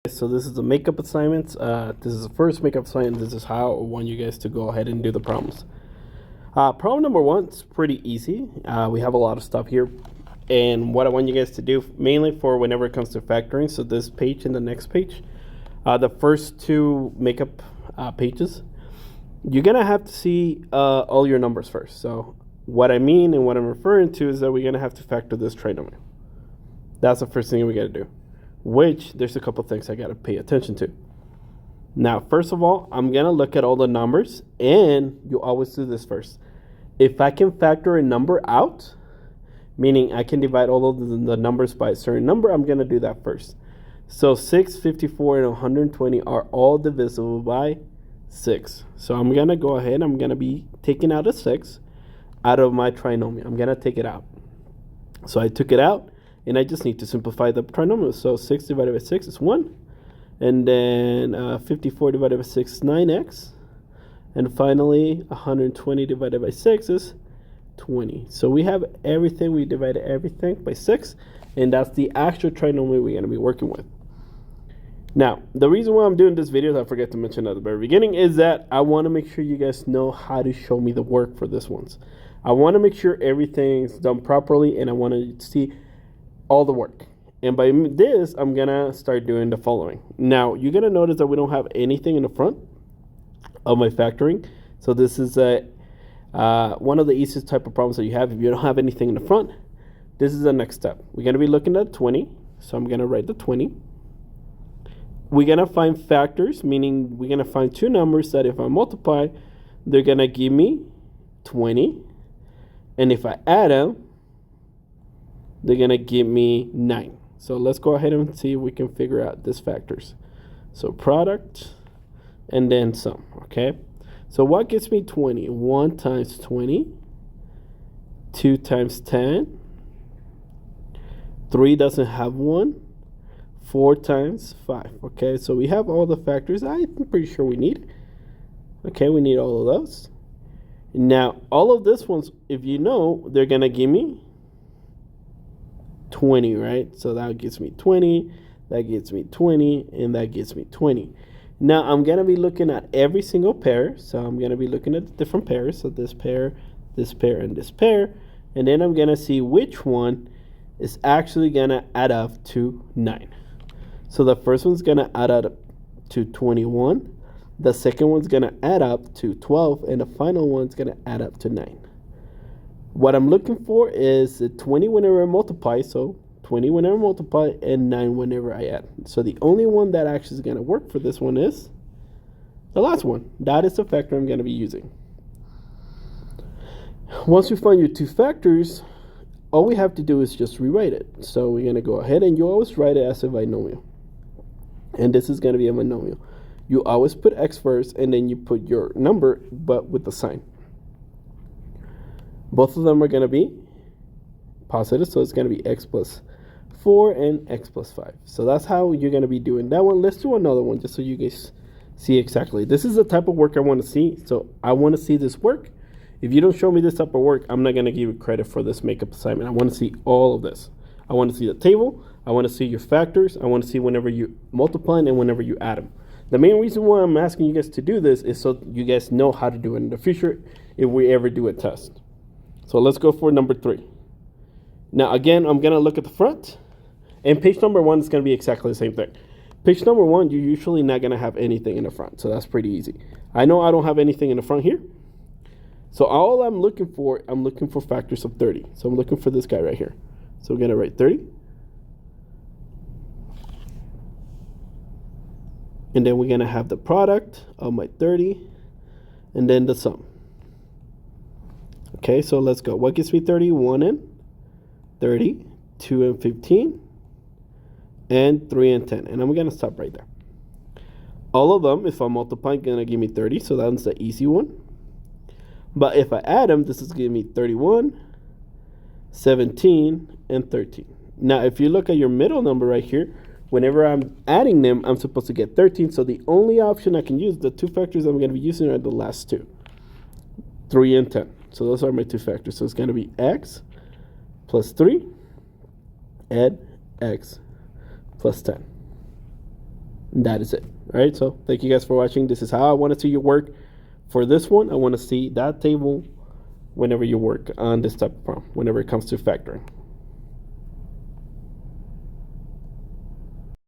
So this is the makeup assignments. This is the first makeup assignment. This is how I want you guys to go ahead and do the problems. Problem number one is pretty easy. We have a lot of stuff here. And what I want you guys to do, mainly for whenever it comes to factoring, so this page and the next page, the first two makeup pages, you're going to have to see all your numbers first. So what I mean and what I'm referring to is that we're going to have to factor this trinomial. That's the first thing we got to do. Which there's a couple things I got to pay attention to. Now, first of all, I'm going to look at all the numbers, and you always do this first. If I can factor a number out, meaning I can divide all of the numbers by a certain number, I'm going to do that first. So 6, 54, and 120 are all divisible by 6. So I'm going to go ahead, I'm going to be taking out a 6 out of my trinomial. I'm going to take it out. So I took it out. And I just need to simplify the trinomial. So 6 divided by 6 is 1. And then 54 divided by 6 is 9x. And finally, 120 divided by 6 is 20. So we have everything. We divided everything by 6. And that's the actual trinomial we're going to be working with. Now, the reason why I'm doing this video, I forgot to mention at the very beginning, is that I want to make sure you guys know how to show me the work for this ones. I want to make sure everything's done properly. And I want to see all the work. And by this, I'm gonna start doing the following. Now, you're gonna notice that we don't have anything in the front of my factoring. So this is one of the easiest type of problems that you have. If you don't have anything in the front, this is the next step. We're gonna be looking at 20. So I'm gonna write the 20. We're gonna find factors, meaning we're gonna find two numbers that if I multiply, they're gonna give me 20. And if I add them, they're going to give me 9. So let's go ahead and see if we can figure out these factors. So product and then sum, okay? So what gets me 20? 1 times 20, 2 times 10, 3 doesn't have 1, 4 times 5, okay? So we have all the factors I'm pretty sure we need. Okay, we need all of those. Now, all of these ones, if you know, they're going to give me 20, right? So that gets me 20, that gets me 20, and that gets me 20. Now I'm going to be looking at every single pair. So I'm going to be looking at the different pairs. So this pair, and this pair. And then I'm going to see which one is actually going to add up to 9. So the first one's going to add up to 21. The second one's going to add up to 12. And the final one's going to add up to 9. What I'm looking for is 20 whenever I multiply, so 20 whenever I multiply, and 9 whenever I add. So the only one that actually is going to work for this one is the last one. That is the factor I'm going to be using. Once we find your two factors, all we have to do is just rewrite it. So we're going to go ahead, and you always write it as a binomial. And this is going to be a binomial. You always put x first, and then you put your number, but with the sign. Both of them are going to be positive, so it's going to be x plus 4 and x plus 5. So that's how you're going to be doing that one. Let's do another one just so you guys see exactly. This is the type of work I want to see. So I want to see this work. If you don't show me this type of work, I'm not going to give you credit for this makeup assignment. I want to see all of this. I want to see the table. I want to see your factors. I want to see whenever you multiply and whenever you add them. The main reason why I'm asking you guys to do this is so you guys know how to do it in the future if we ever do a test. So let's go for number 3. Now, again, I'm going to look at the front. And page number 1 is going to be exactly the same thing. Page number 1, you're usually not going to have anything in the front. So that's pretty easy. I know I don't have anything in the front here. So all I'm looking for factors of 30. So I'm looking for this guy right here. So we're going to write 30. And then we're going to have the product of my 30. And then the sum. Okay, so let's go. What gets me 30? 1 and 30, 2 and 15, and 3 and 10. And I'm going to stop right there. All of them, if I multiply, going to give me 30. So that's the easy one. But if I add them, this is giving me 31, 17, and 13. Now, if you look at your middle number right here, whenever I'm adding them, I'm supposed to get 13. So the only option I can use, the two factors I'm going to be using are the last two, 3 and 10. So those are my two factors. So it's going to be x plus 3 and x plus 10. And that is it. All right, so thank you guys for watching. This is how I want to see your work. For this one, I want to see that table whenever you work on this type of problem, whenever it comes to factoring.